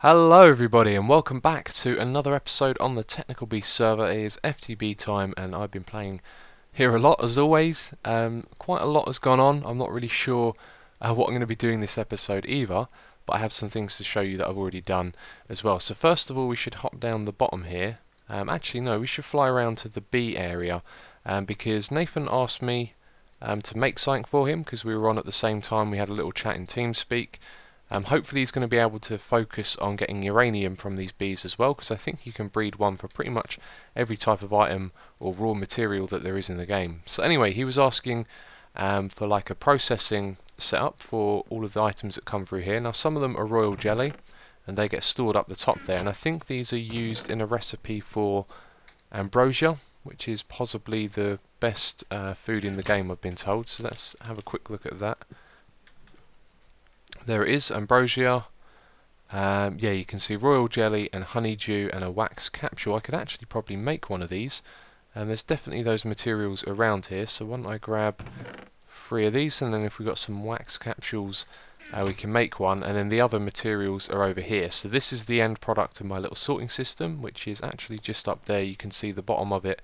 Hello everybody and welcome back to another episode on the Technical Beast server. It is FTB time and I've been playing here a lot as always. Quite a lot has gone on. I'm not really sure what I'm going to be doing this episode either, but I have some things to show you that I've already done as well. So first of all we should hop down the bottom here. Actually no, we should fly around to the bee area because Nathan asked me to make something for him because we were on at the same time. We had a little chat in TeamSpeak. Hopefully he's going to be able to focus on getting uranium from these bees as well, because I think you can breed one for pretty much every type of item or raw material that there is in the game. So anyway, he was asking for like a processing setup for all of the items that come through here. Now some of them are royal jelly and they get stored up the top there, and I think these are used in a recipe for Ambrosia, which is possibly the best food in the game, I've been told. So let's have a quick look at that. There it is, Ambrosia. Yeah, you can see royal jelly and honeydew and a wax capsule. I could actually probably make one of these, and there's definitely those materials around here. So why don't I grab 3 of these, and then if we've got some wax capsules we can make one, and then the other materials are over here. So this is the end product of my little sorting system, which is actually just up there. You can see the bottom of it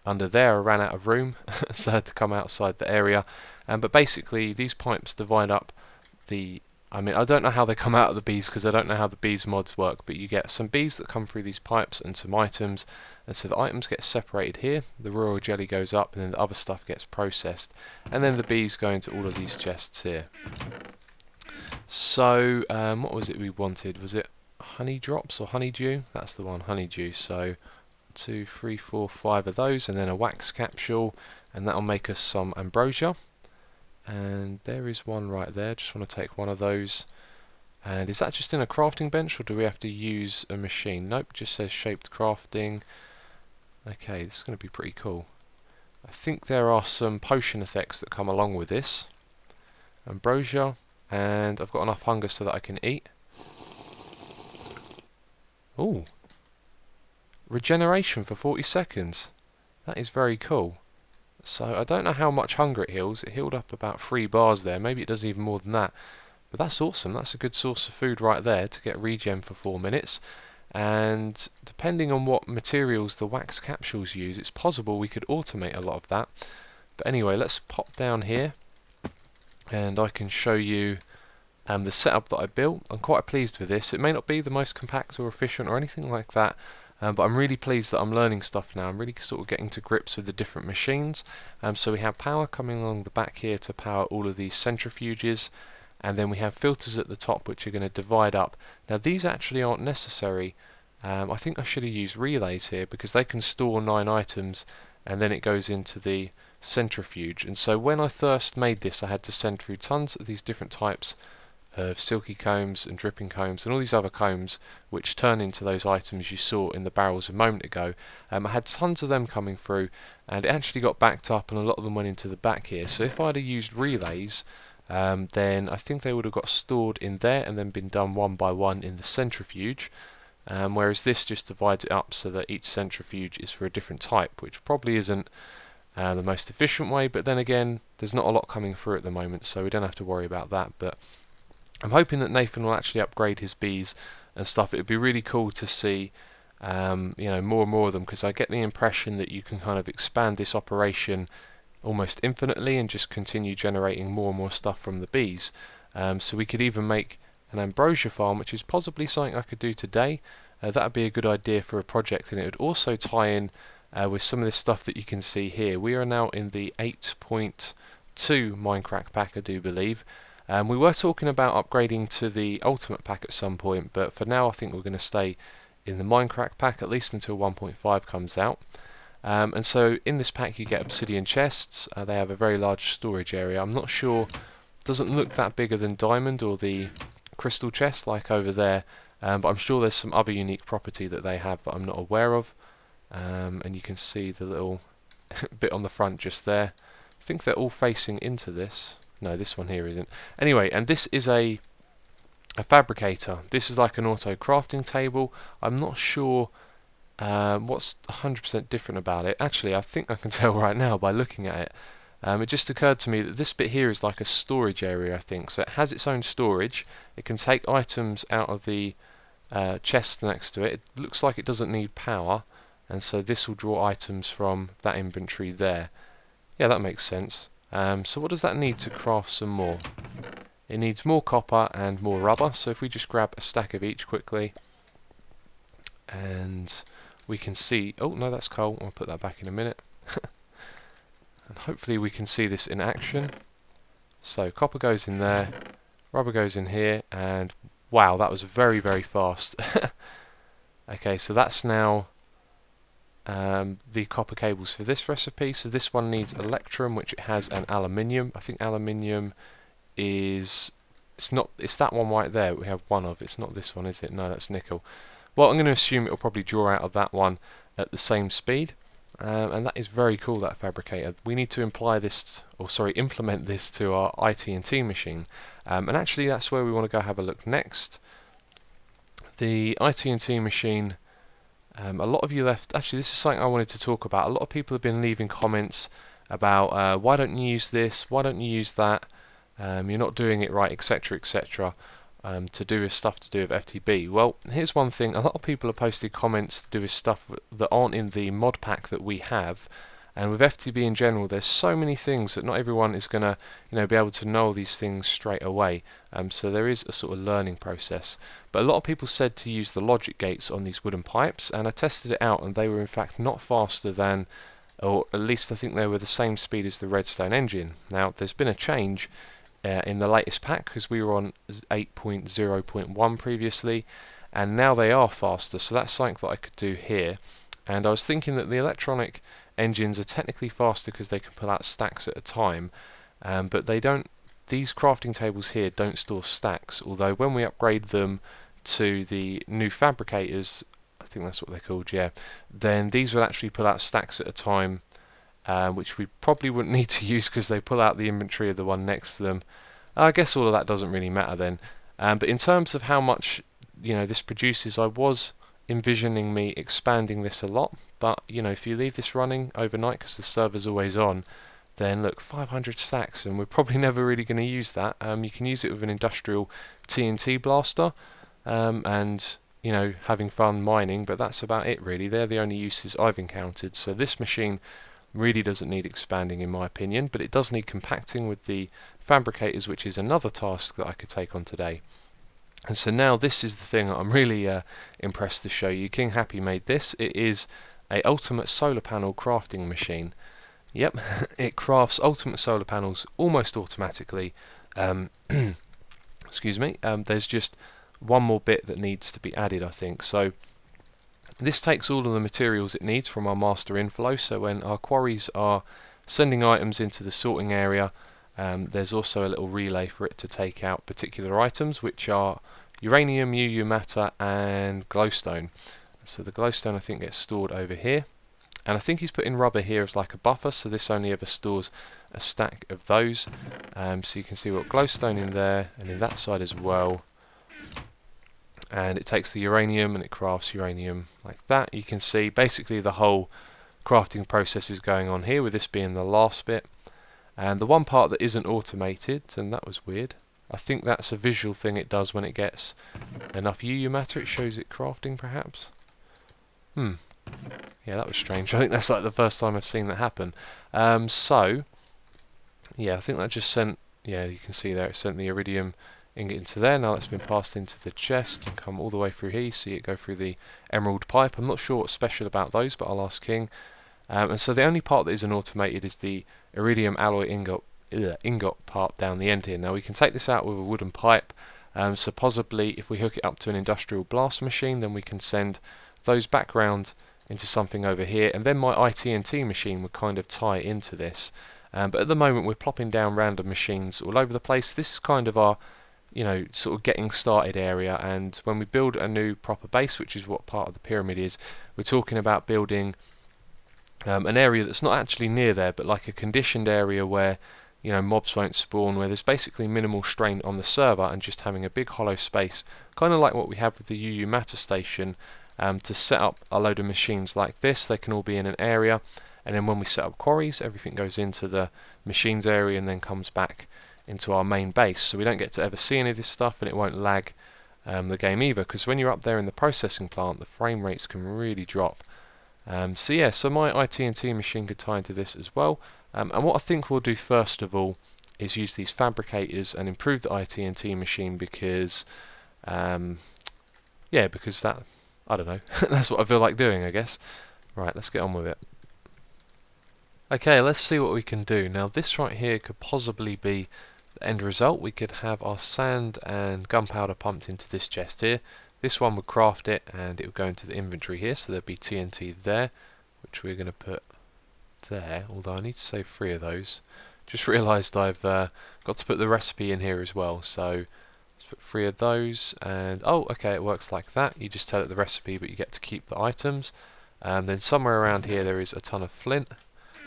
under there. I ran out of room so I had to come outside the area, but basically these pipes divide up the I don't know how they come out of the bees because I don't know how the bees mods work, but you get some bees that come through these pipes and some items, and so the items get separated here, the royal jelly goes up, and then the other stuff gets processed, and then the bees go into all of these chests here. So what was it we wanted? Was it honey drops or honeydew? That's the one, honeydew. So 2, 3, 4, 5 of those, and then a wax capsule, and that'll make us some ambrosia. And there is one right there. Just want to take one of those. And is that just in a crafting bench, or do we have to use a machine? Nope, just says shaped crafting. Okay, this is going to be pretty cool. I think there are some potion effects that come along with this. Ambrosia, and I've got enough hunger so that I can eat. Ooh, regeneration for 40 seconds. That is very cool. So I don't know how much hunger it heals. It healed up about 3 bars there. Maybe it does even more than that. But that's awesome. That's a good source of food right there to get regen for 4 minutes. And depending on what materials the wax capsules use, it's possible we could automate a lot of that. But anyway, let's pop down here and I can show you the setup that I built. I'm quite pleased with this. It may not be the most compact or efficient or anything like that, but I'm really pleased that I'm learning stuff now. I'm really sort of getting to grips with the different machines. So we have power coming along the back here to power all of these centrifuges, and then we have filters at the top which are going to divide up. Now these actually aren't necessary. I think I should have used relays here because they can store 9 items and then it goes into the centrifuge. And so when I first made this, I had to send through tons of these different types of silky combs and dripping combs and all these other combs which turn into those items you saw in the barrels a moment ago. I had tons of them coming through, and it actually got backed up and a lot of them went into the back here. So if I'd have used relays, then I think they would have got stored in there and then been done one by one in the centrifuge, whereas this just divides it up so that each centrifuge is for a different type, which probably isn't the most efficient way, but then again there's not a lot coming through at the moment, so we don't have to worry about that. But I'm hoping that Nathan will actually upgrade his bees and stuff. It would be really cool to see more and more of them, because I get the impression that you can kind of expand this operation almost infinitely and just continue generating more and more stuff from the bees. So we could even make an ambrosia farm, which is possibly something I could do today. That would be a good idea for a project, and it would also tie in with some of this stuff that you can see here. We are now in the 8.2 Minecraft pack, I do believe. We were talking about upgrading to the Ultimate pack at some point, but for now I think we're going to stay in the Minecraft pack at least until 1.5 comes out. And so in this pack you get obsidian chests. They have a very large storage area. I'm not sure, doesn't look that bigger than diamond or the crystal chest like over there, but I'm sure there's some other unique property that they have that I'm not aware of. And you can see the little bit on the front just there. I think they're all facing into this. No, this one here isn't. Anyway, and this is a fabricator. This is like an auto crafting table. I'm not sure what's 100% different about it. Actually, I think I can tell right now by looking at it. It just occurred to me that this bit here is like a storage area, I think. So it has its own storage. It can take items out of the chest next to it. It looks like it doesn't need power, and so this will draw items from that inventory there. Yeah, that makes sense. So what does that need to craft some more? It needs more copper and more rubber, so if we just grab a stack of each quickly, and we can see, oh no, that's coal, I'll put that back in a minute. And hopefully we can see this in action. So copper goes in there, rubber goes in here, and wow, that was very, very fast. Okay, so that's now the copper cables for this recipe. So this one needs electrum, which it has, and aluminium. I think aluminium is, it's that one right there we have one of. It's not this one, is it? No, that's nickel. Well, I'm going to assume it'll probably draw out of that one at the same speed. And that is very cool, that fabricator. We need to implement this to our IT&T machine. And actually that's where we want to go have a look next. The IT&T machine, a lot of you left, actually this is something I wanted to talk about. A lot of people have been leaving comments about why don't you use this, why don't you use that, you're not doing it right, etc, etc. To do with stuff to do with FTB. Well, here's one thing, a lot of people have posted comments to do with stuff that aren't in the mod pack that we have, and with FTB in general there's so many things that not everyone is going to be able to know these things straight away, so there is a sort of learning process. But a lot of people said to use the logic gates on these wooden pipes, and I tested it out and they were in fact not faster than, or at least I think they were the same speed as the redstone engine. Now there's been a change in the latest pack, because we were on 8.0.1 previously, and now they are faster, so that's something that I could do here. And I was thinking that the electronic engines are technically faster because they can pull out stacks at a time, but they don't, these crafting tables here don't store stacks, although when we upgrade them to the new fabricators, I think that's what they're called, yeah, then these will actually pull out stacks at a time, which we probably wouldn't need to use because they pull out the inventory of the one next to them. I guess all of that doesn't really matter then. But in terms of how much this produces, I was envisioning me expanding this a lot. But if you leave this running overnight because the server's always on, then look, 500 stacks, and we're probably never really going to use that. You can use it with an industrial TNT blaster, and having fun mining, but that's about it really. They're the only uses I've encountered. So this machine really doesn't need expanding in my opinion, but it does need compacting with the fabricators, which is another task that I could take on today. And so now this is the thing that I'm really impressed to show you. King Happy made this. It is a ultimate solar panel crafting machine. Yep, it crafts ultimate solar panels almost automatically. Excuse me, there's just one more bit that needs to be added, I think. So this takes all of the materials it needs from our master inflow, so when our quarries are sending items into the sorting area, there's also a little relay for it to take out particular items, which are uranium, UU matter and glowstone. So the glowstone I think gets stored over here, and I think he's put in rubber here as like a buffer, so this only ever stores a stack of those. So you can see we've got glowstone in there and in that side as well. And it takes the uranium and it crafts uranium like that. You can see basically the whole crafting process is going on here, with this being the last bit. And the one part that isn't automated, and that was weird, I think that's a visual thing it does when it gets enough UU matter. It shows it crafting perhaps. Yeah, that was strange. I think that's like the first time I've seen that happen. So yeah, I think that just sent, yeah, you can see there it sent the iridium ingot into there. Now that's been passed into the chest and come all the way through here. You see it go through the emerald pipe. I'm not sure what's special about those, but I'll ask King. And so the only part that isn't automated is the iridium alloy ingot part down the end here. Now we can take this out with a wooden pipe, so possibly if we hook it up to an industrial blast machine, then we can send those back round into something over here, and then my IT&T machine would kind of tie into this. But at the moment we're plopping down random machines all over the place. This is kind of our sort of getting started area, and when we build a new proper base, which is what part of the pyramid is, we're talking about building an area that's not actually near there, but like a conditioned area where mobs won't spawn, where there's basically minimal strain on the server, and just having a big hollow space, kind of like what we have with the UU matter station, to set up a load of machines like this. They can all be in an area, and then when we set up quarries, everything goes into the machines area and then comes back into our main base, so we don't get to ever see any of this stuff, and it won't lag the game either, because when you're up there in the processing plant the frame rates can really drop. So yeah, so my IT&T machine could tie into this as well, and what I think we'll do first of all is use these fabricators and improve the IT&T machine because yeah, because that, I don't know, that's what I feel like doing, I guess. Right, let's get on with it. Okay, let's see what we can do. Now this right here could possibly be the end result. We could have our sand and gunpowder pumped into this chest here. This one would craft it and it would go into the inventory here, so there'd be TNT there, which we're going to put there, although I need to save 3 of those. Just realised I've got to put the recipe in here as well, so let's put 3 of those, and oh okay, it works like that. You just tell it the recipe but you get to keep the items. And then somewhere around here there is a ton of flint.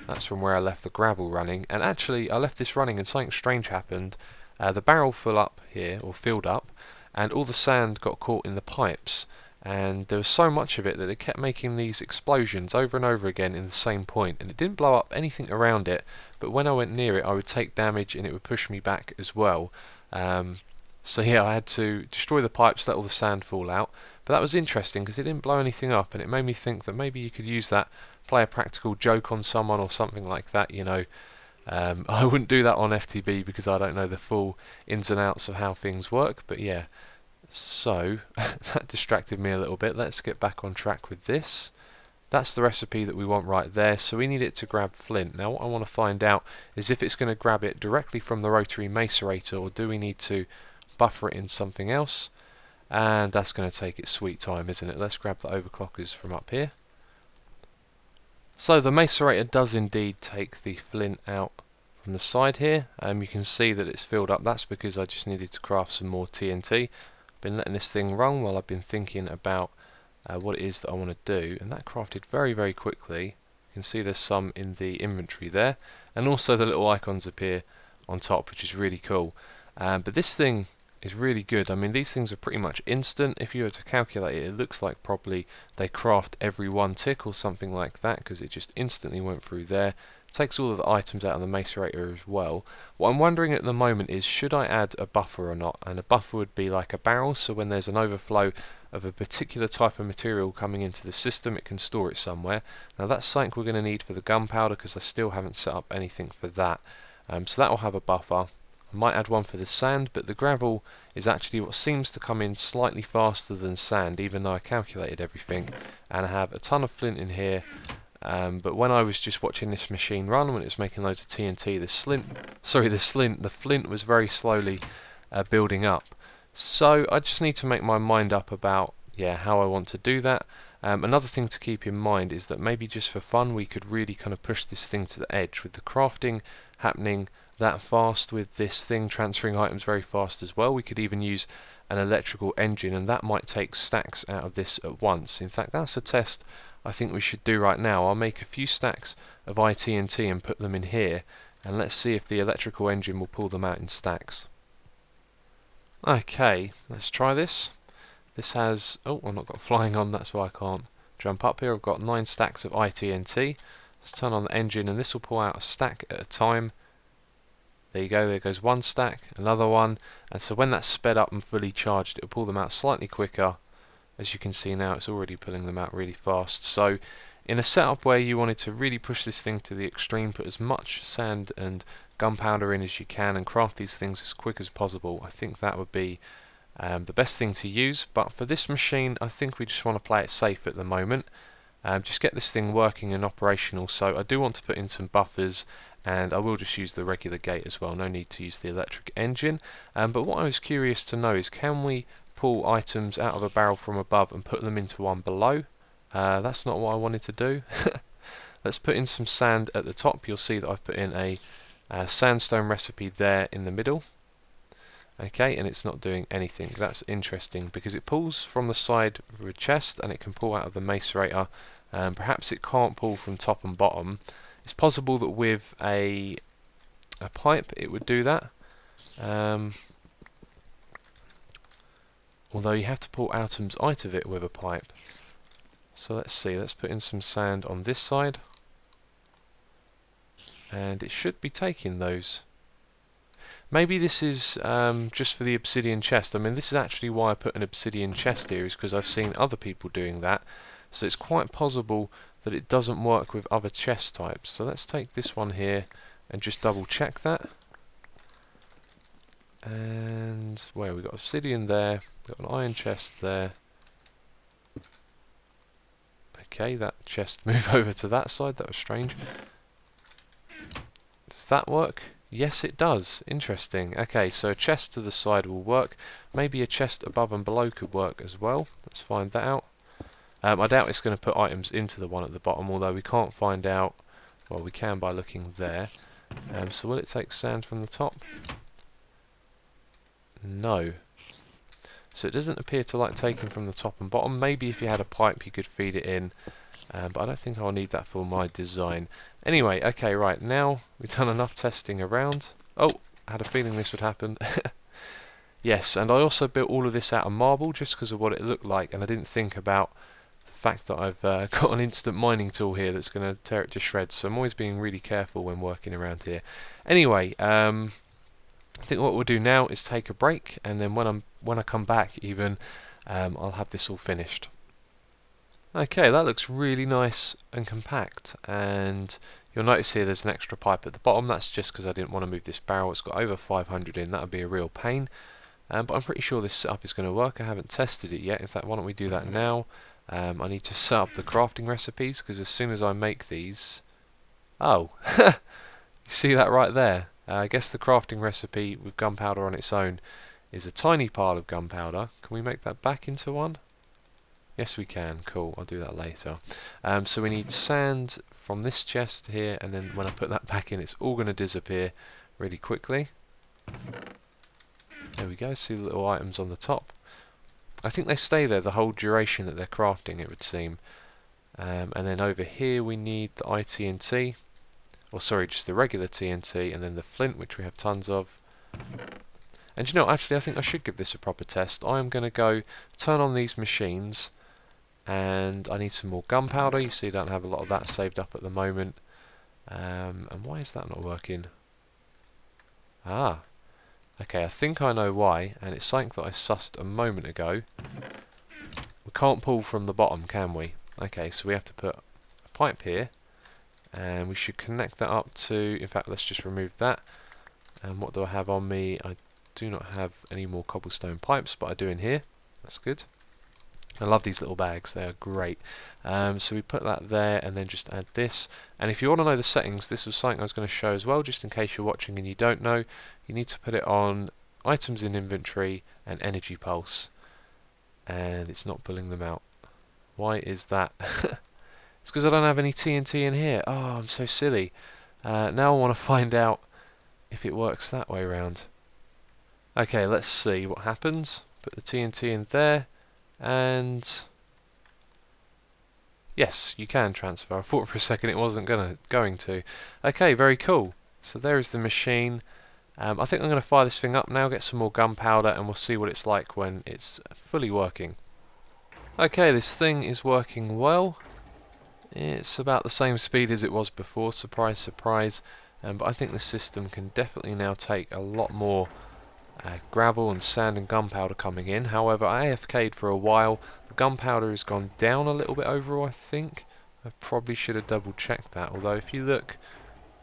That's from where I left the gravel running, and actually I left this running and something strange happened. The barrel filled up here, or filled up, and all the sand got caught in the pipes, and there was so much of it that it kept making these explosions over and over again in the same point, and it didn't blow up anything around it, but when I went near it I would take damage and it would push me back as well. So yeah, I had to destroy the pipes, let all the sand fall out. But that was interesting because it didn't blow anything up, and it made me think that maybe you could use that, play a practical joke on someone or something like that, you know. I wouldn't do that on FTB because I don't know the full ins and outs of how things work, but yeah. So, that distracted me a little bit. Let's get back on track with this. That's the recipe that we want right there, so we need it to grab flint. Now what I want to find out is if it's going to grab it directly from the rotary macerator, or do we need to buffer it in something else? And that's going to take its sweet time, isn't it? Let's grab the overclockers from up here. So the macerator does indeed take the flint out from the side here. You can see that it's filled up. That's because I just needed to craft some more TNT. I've been letting this thing run while I've been thinking about what it is that I want to do, and that crafted very, very quickly. You can see there's some in the inventory there, and also the little icons appear on top, which is really cool. But this thing is really good. I mean, these things are pretty much instant. If you were to calculate it, it looks like probably they craft every 1 tick or something like that, because it just instantly went through there. Takes all of the items out of the macerator as well. What I'm wondering at the moment is, should I add a buffer or not? And a buffer would be like a barrel, so when there's an overflow of a particular type of material coming into the system, it can store it somewhere. Now that's something we're going to need for the gunpowder, because I still haven't set up anything for that. So that will have a buffer. I might add one for the sand, but the gravel is actually what seems to come in slightly faster than sand, even though I calculated everything. And I have a ton of flint in here, but when I was just watching this machine run, when it was making loads of TNT, the flint was very slowly building up. So I just need to make my mind up about how I want to do that. Another thing to keep in mind is that maybe just for fun we could really kind of push this thing to the edge, with the crafting happening that fast, with this thing transferring items very fast as well. We could even use an electrical engine, and that might take stacks out of this at once. In fact, that's a test I think we should do right now. I'll make a few stacks of IT&T and put them in here, and let's see if the electrical engine will pull them out in stacks. Okay, let's try this. This has, oh, I've not got flying on, that's why I can't jump up here. I've got 9 stacks of IT&T. Let's turn on the engine, and this will pull out a stack at a time. There you go, there goes 1 stack, another one, and so when that's sped up and fully charged, it will pull them out slightly quicker. As you can see now, it's already pulling them out really fast. So in a setup where you wanted to really push this thing to the extreme, put as much sand and gunpowder in as you can and craft these things as quick as possible, I think that would be the best thing to use. But for this machine, I think we just want to play it safe at the moment. Just get this thing working and operational. So I do want to put in some buffers, and I will just use the regular gate as well. No need to use the electric engine. But what I was curious to know is, can we pull items out of a barrel from above and put them into one below? That's not what I wanted to do. Let's put in some sand at the top. You'll see that I've put in a sandstone recipe there in the middle. Okay, and it's not doing anything. That's interesting, because it pulls from the side of a chest and it can pull out of the macerator. Perhaps it can't pull from top and bottom. It's possible that with a pipe it would do that. Although you have to pull atoms out of it with a pipe. So let's see, let's put in some sand on this side. And it should be taking those. Maybe this is just for the obsidian chest. I mean, this is actually why I put an obsidian chest here, is because I've seen other people doing that. So it's quite possible that it doesn't work with other chest types. So let's take this one here and just double check that. And where we got obsidian there, got an iron chest there. Okay, that chest moved over to that side. That was strange. Does that work? Yes, it does. Interesting. Okay, so a chest to the side will work. Maybe a chest above and below could work as well. Let's find that out. I doubt it's going to put items into the one at the bottom, although we can't find out. Well, we can by looking there. So will it take sand from the top? No. So it doesn't appear to like taking from the top and bottom. Maybe if you had a pipe you could feed it in. But I don't think I'll need that for my design. Anyway, okay, right, now we've done enough testing around. Oh, I had a feeling this would happen. Yes, and I also built all of this out of marble just because of what it looked like, and I didn't think about the fact that I've got an instant mining tool here that's going to tear it to shreds, so I'm always being really careful when working around here. Anyway, I think what we'll do now is take a break, and then when I come back even, I'll have this all finished. Okay, that looks really nice and compact, and you'll notice here there's an extra pipe at the bottom. That's just because I didn't want to move this barrel. It's got over 500 in. That would be a real pain, but I'm pretty sure this setup is going to work. I haven't tested it yet. In fact, why don't we do that now? I need to set up the crafting recipes, because as soon as I make these... Oh, you see that right there? I guess the crafting recipe with gunpowder on its own is a tiny pile of gunpowder. Can we make that back into one? Yes, we can. Cool. I'll do that later. So we need sand from this chest here, and then when I put that back in, it's all going to disappear really quickly. There we go. See the little items on the top. I think they stay there the whole duration that they're crafting, it would seem. And then over here we need the TNT. Or sorry, just the regular TNT, and then the flint, which we have tons of. And you know, actually, I think I should give this a proper test. I am going to go turn on these machines, and I need some more gunpowder. You see, I don't have a lot of that saved up at the moment. And why is that not working? Ah, okay, I think I know why, and it's something that I sussed a moment ago. We can't pull from the bottom, can we? Okay, so we have to put a pipe here, and we should connect that up to... In fact, let's just remove that. And what do I have on me? I do not have any more cobblestone pipes, but I do in here. That's good. I love these little bags, they are great. So we put that there, and then just add this. And if you want to know the settings, this was something I was going to show as well, just in case you're watching and you don't know. You need to put it on items in inventory and energy pulse, and it's not pulling them out. Why is that? It's because I don't have any TNT in here. Oh, I'm so silly. Now I want to find out if it works that way around. Okay, let's see what happens. Put the TNT in there, and yes, you can transfer. I thought for a second it wasn't going to. Okay, very cool. So there is the machine. I think I'm going to fire this thing up now, get some more gunpowder, and we'll see what it's like when it's fully working. Okay, this thing is working well. It's about the same speed as it was before, surprise, surprise. But I think the system can definitely now take a lot more gravel and sand and gunpowder coming in. However, I AFK'd for a while. The gunpowder has gone down a little bit overall, I think. I probably should have double checked that. Although if you look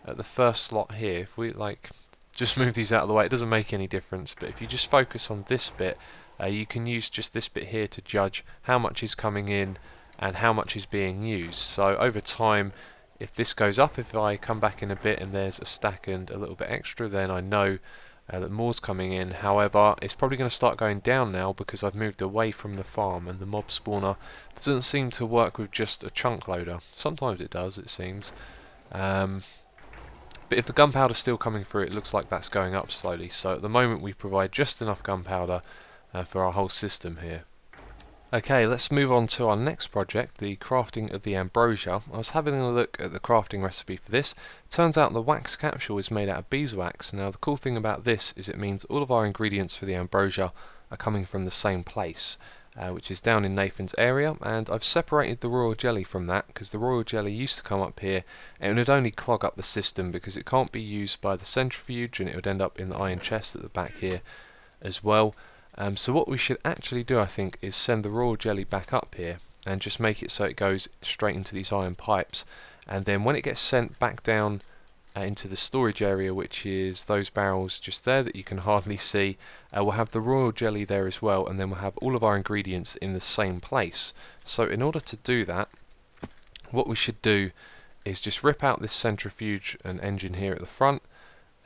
at the first slot here, if we like just move these out of the way, it doesn't make any difference. But if you just focus on this bit, you can use just this bit here to judge how much is coming in and how much is being used. So over time, if this goes up, if I come back in a bit and there's a stack and a little bit extra, then I know that more's coming in. However, it's probably going to start going down now because I've moved away from the farm, and the mob spawner doesn't seem to work with just a chunk loader. Sometimes it does, it seems. But if the gunpowder's still coming through, it looks like that's going up slowly. So at the moment we provide just enough gunpowder for our whole system here. Okay, let's move on to our next project, the crafting of the Ambrosia. I was having a look at the crafting recipe for this. Turns out the wax capsule is made out of beeswax. Now the cool thing about this is it means all of our ingredients for the Ambrosia are coming from the same place. which is down in Nathan's area, and I've separated the royal jelly from that because the royal jelly used to come up here and it would only clog up the system because it can't be used by the centrifuge, and it would end up in the iron chest at the back here as well. So what we should actually do, I think, is send the royal jelly back up here and just make it so it goes straight into these iron pipes, and then when it gets sent back down into the storage area, which is those barrels just there that you can hardly see, we'll have the royal jelly there as well, and then we'll have all of our ingredients in the same place. So in order to do that, what we should do is just rip out this centrifuge and engine here at the front.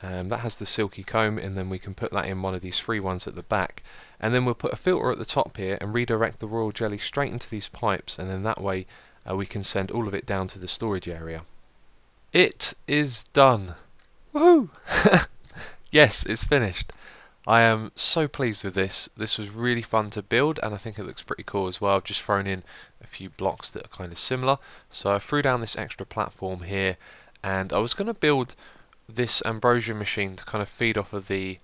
That has the silky comb, and then we can put that in one of these free ones at the back, and then we'll put a filter at the top here and redirect the royal jelly straight into these pipes, and then that way we can send all of it down to the storage area. It is done! Woohoo! Yes, it's finished. I am so pleased with this. This was really fun to build, and I think it looks pretty cool as well. I've just thrown in a few blocks that are kind of similar. So I threw down this extra platform here, and I was going to build this Ambrosia machine to kind of feed off of the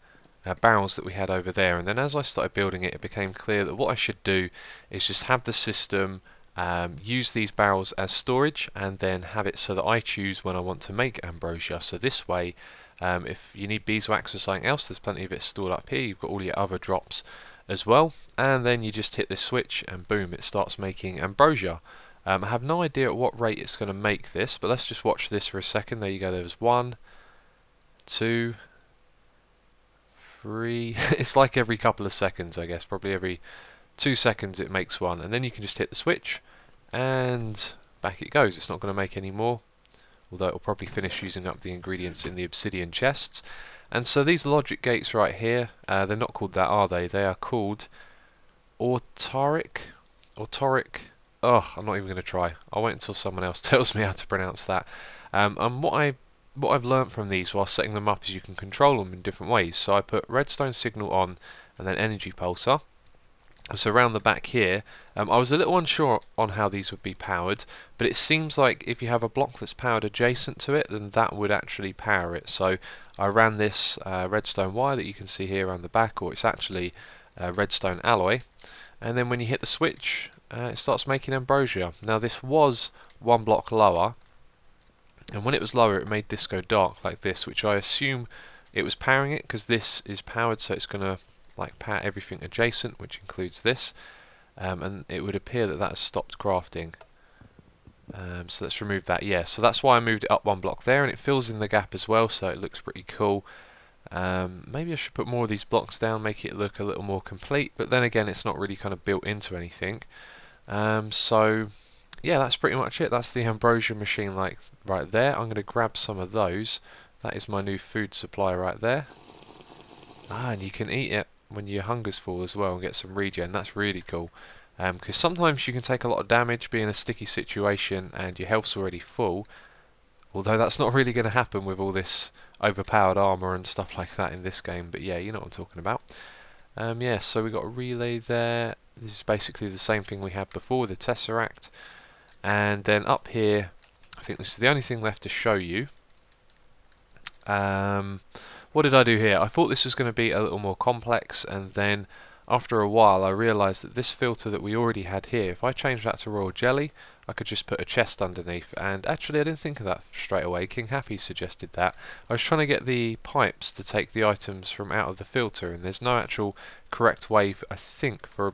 barrels that we had over there, and then as I started building it, it became clear that what I should do is just have the system use these barrels as storage, and then have it so that I choose when I want to make Ambrosia. So this way, if you need beeswax or something else, there's plenty of it stored up here. You've got all your other drops as well, and then you just hit this switch and boom, it starts making Ambrosia. I have no idea at what rate it's going to make this, but let's just watch this for a second. There you go, there was 1, 2, 3. It's like every couple of seconds, I guess, probably every 2 seconds it makes one, and then you can just hit the switch and back it goes. It's not going to make any more, although it will probably finish using up the ingredients in the obsidian chests. And so these logic gates right here, they're not called that, are they? They are called autoric. Oh, I'm not even going to try. I'll wait until someone else tells me how to pronounce that. And what I've learnt from these while setting them up is you can control them in different ways. So I put redstone signal on and then energy pulsar. So around the back here, I was a little unsure on how these would be powered, but it seems like if you have a block that's powered adjacent to it, then that would actually power it. So I ran this redstone wire that you can see here around the back, or it's actually redstone alloy, and then when you hit the switch, it starts making Ambrosia. Now this was 1 block lower, and when it was lower it made this go dark like this, which I assume it was powering it, because this is powered, so it's going to like power everything adjacent, which includes this, and it would appear that that has stopped crafting. So let's remove that. Yeah, so that's why I moved it up 1 block there, and it fills in the gap as well, so it looks pretty cool. Maybe I should put more of these blocks down, make it look a little more complete, but then again it's not really kind of built into anything. So yeah, that's pretty much it. That's the Ambrosia machine, like right there. I'm going to grab some of those. That is my new food supply right there. And you can eat it when your hunger's full as well and get some regen. That's really cool, because sometimes you can take a lot of damage, be in a sticky situation, and your health's already full, although that's not really going to happen with all this overpowered armor and stuff like that in this game. But yeah, you know what I'm talking about. Yeah, so we got a relay there. This is basically the same thing we had before, the Tesseract. And then up here, I think this is the only thing left to show you. What did I do here? I thought this was going to be a little more complex, and then after a while I realised that this filter that we already had here, if I change that to royal jelly, I could just put a chest underneath. And actually I didn't think of that straight away. King Happy suggested that. I was trying to get the pipes to take the items from out of the filter, and there's no actual correct way, I think, for a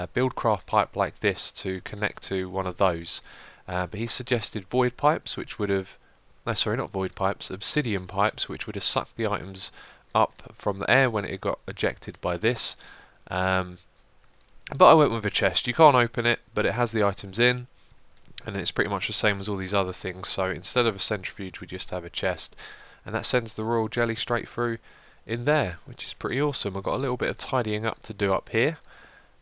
buildcraft pipe like this to connect to one of those. But he suggested void pipes, which would have... No, sorry, not void pipes, obsidian pipes, which would have sucked the items up from the air when it got ejected by this. But I went with a chest. You can't open it, but it has the items in, and it's pretty much the same as all these other things. So instead of a centrifuge, we just have a chest, and that sends the royal jelly straight through in there, which is pretty awesome. I've got a little bit of tidying up to do up here,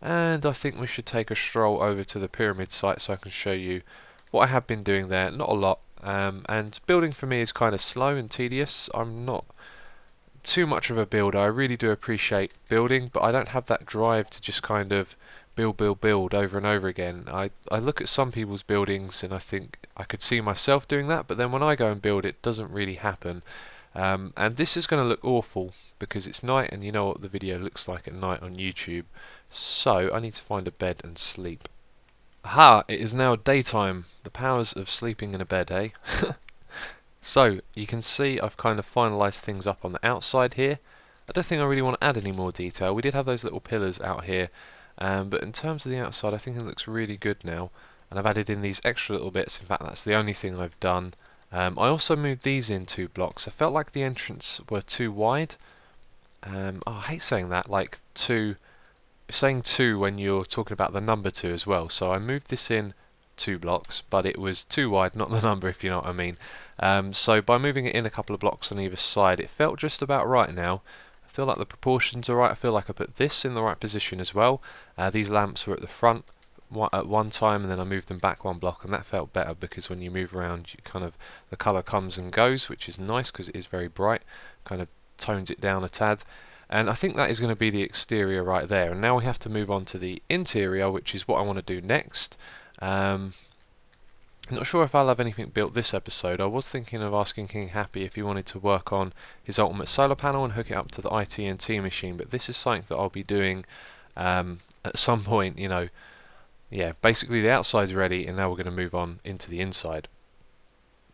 and I think we should take a stroll over to the pyramid site so I can show you what I have been doing there. Not a lot. And building for me is kind of slow and tedious. I'm not too much of a builder. I really do appreciate building, but I don't have that drive to just kind of build over and over again. I look at some people's buildings and I think I could see myself doing that, but then when I go and build, it doesn't really happen. And this is going to look awful because it's night, and you know what the video looks like at night on YouTube. So I need to find a bed and sleep. Aha! It is now daytime. The powers of sleeping in a bed, eh? So you can see I've kind of finalised things up on the outside here. I don't think I really want to add any more detail. We did have those little pillars out here, but in terms of the outside I think it looks really good now, and I've added in these extra little bits. In fact, that's the only thing I've done. I also moved these in 2 blocks. I felt like the entrance were too wide. I hate saying that, like saying 2 when you're talking about the number 2 as well. So I moved this in 2 blocks, but it was too wide, not the number, if you know what I mean. So by moving it in a couple of blocks on either side, it felt just about right now. I feel like the proportions are right. I feel like I put this in the right position as well. These lamps were at the front at one time, and then I moved them back 1 block, and that felt better because when you move around, you kind of, the colour comes and goes, which is nice because it is very bright, kind of tones it down a tad. And I think that is going to be the exterior right there. And now we have to move on to the interior, which is what I want to do next. I'm not sure if I'll have anything built this episode. I was thinking of asking King Happy if he wanted to work on his ultimate solar panel and hook it up to the IT&T machine, but this is something that I'll be doing at some point, you know. Yeah, basically the outside's ready, and now we're going to move on into the inside.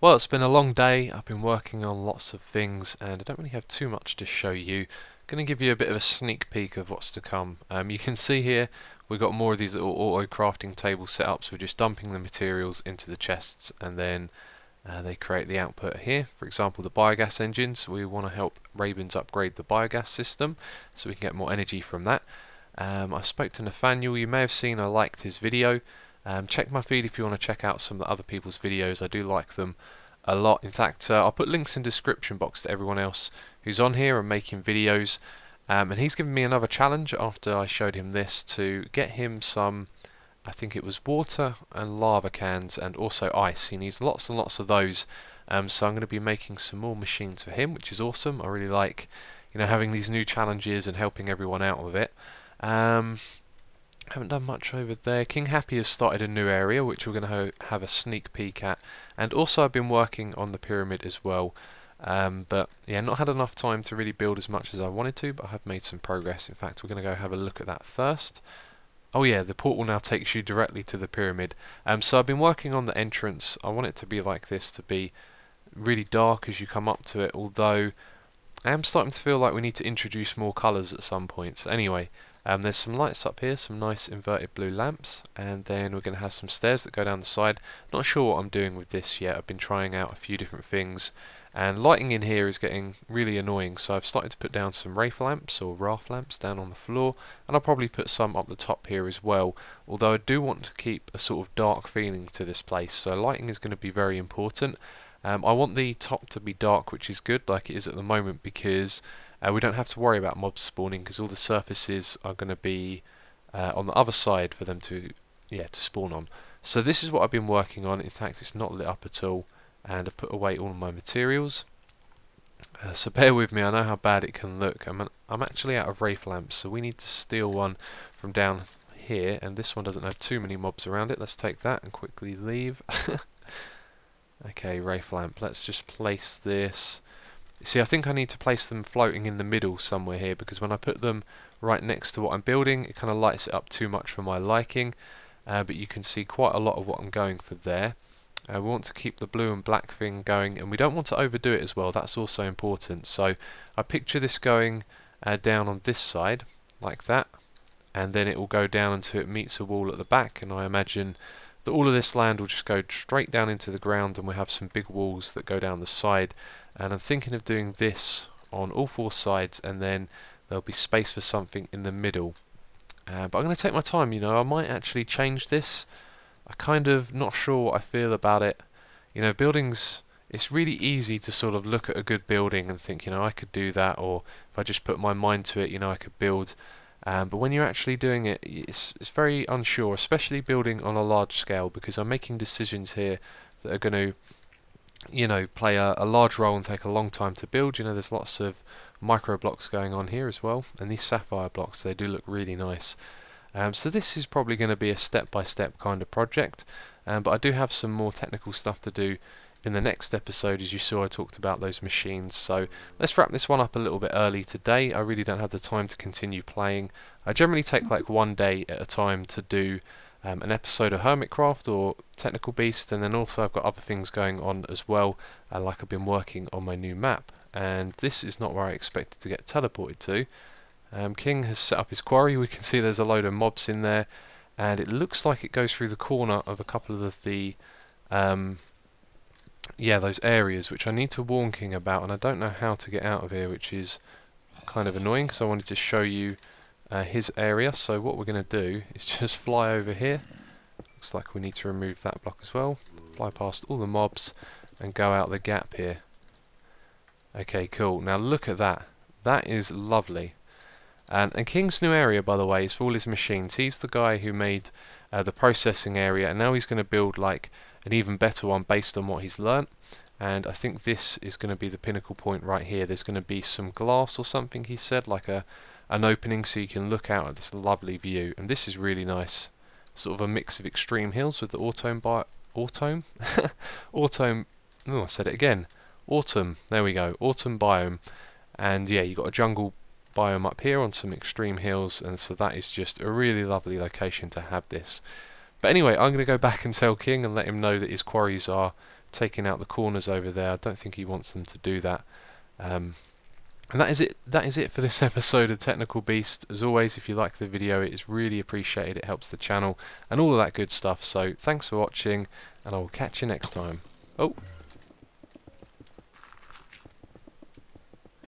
Well, it's been a long day. I've been working on lots of things, and I don't really have too much to show you. Going to give you a bit of a sneak peek of what's to come. You can see here we've got more of these little auto crafting table setups. We're just dumping the materials into the chests, and then they create the output here. For example, the biogas engines. We want to help Ravens upgrade the biogas system so we can get more energy from that. I spoke to Nathaniel. You may have seen I liked his video. Check my feed if you want to check out some of the other people's videos. I do like them a lot. In fact, I'll put links in the description box to everyone else who's on here and making videos. And he's given me another challenge after I showed him this to get him some, I think it was water and lava cans and also ice. He needs lots and lots of those. So I'm going to be making some more machines for him, which is awesome. I really like, you know, having these new challenges and helping everyone out with it. Haven't done much over there. King Happy has started a new area which we're going to have a sneak peek at, and also I've been working on the pyramid as well, but yeah, not had enough time to really build as much as I wanted to, but I have made some progress. In fact, we're going to go have a look at that first. Oh yeah, the portal now takes you directly to the pyramid. So I've been working on the entrance. I want it to be like this, to be really dark as you come up to it, although I am starting to feel like we need to introduce more colours at some point. So anyway, there's some lights up here, some nice inverted blue lamps, and then we're going to have some stairs that go down the side. Not sure what I'm doing with this yet. I've been trying out a few different things, and lighting in here is getting really annoying, so I've started to put down some wraith lamps or raft lamps down on the floor, and I'll probably put some up the top here as well, although I do want to keep a sort of dark feeling to this place, so lighting is going to be very important. I want the top to be dark, which is good like it is at the moment, because we don't have to worry about mobs spawning, because all the surfaces are going to be on the other side for them to spawn on. So this is what I've been working on. In fact, it's not lit up at all, and I put away all of my materials. So bear with me, I know how bad it can look. I'm actually out of wraith lamps, so we need to steal one from down here, and this one doesn't have too many mobs around it. Let's take that and quickly leave. Okay, wraith lamp, let's just place this. See, I think I need to place them floating in the middle somewhere here, because when I put them right next to what I'm building, it kind of lights it up too much for my liking. But you can see quite a lot of what I'm going for there. We want to keep the blue and black thing going, and we don't want to overdo it as well. That's also important. So I picture this going down on this side, like that, and then it will go down until it meets a wall at the back, and I imagine that all of this land will just go straight down into the ground, and we'll have some big walls that go down the side. And I'm thinking of doing this on all 4 sides, and then there'll be space for something in the middle. But I'm going to take my time, you know. I might actually change this. I'm kind of not sure what I feel about it. You know, buildings, it's really easy to sort of look at a good building and think, you know, I could do that, or if I just put my mind to it, you know, I could build. But when you're actually doing it, it's very unsure, especially building on a large scale, because I'm making decisions here that are going to, you know, play a large role and take a long time to build. You know, there's lots of micro blocks going on here as well, and these sapphire blocks, they do look really nice. So this is probably going to be a step-by-step kind of project, but I do have some more technical stuff to do in the next episode. As you saw, I talked about those machines. So let's wrap this one up a little bit early today. I really don't have the time to continue playing. I generally take like one day at a time to do an episode of Hermitcraft or Technical Beast, and then also I've got other things going on as well, like I've been working on my new map, and this is not where I expected to get teleported to. King has set up his quarry. We can see there's a load of mobs in there, and it looks like it goes through the corner of a couple of the those areas, which I need to warn King about, and I don't know how to get out of here, which is kind of annoying because I wanted to show you his area. So what we're going to do is just fly over here. Looks like we need to remove that block as well. Fly past all the mobs and go out the gap here. Okay, cool. Now look at that. That is lovely. And King's new area, by the way, is for all his machines. He's the guy who made the processing area, and now he's going to build like an even better one based on what he's learnt. And I think this is going to be the pinnacle point right here. There's going to be some glass or something, he said, like an opening so you can look out at this lovely view. And this is really nice. Sort of a mix of extreme hills with the autumn oh, I said it again. Autumn, there we go, autumn biome. And yeah, you've got a jungle biome up here on some extreme hills, and so that is just a really lovely location to have this. But anyway, I'm going to go back and tell King and let him know that his quarries are taking out the corners over there. I don't think he wants them to do that. And that is it. That is it for this episode of Technical Beast. As always, if you like the video, it is really appreciated. It helps the channel and all of that good stuff. So thanks for watching, and I will catch you next time. Oh.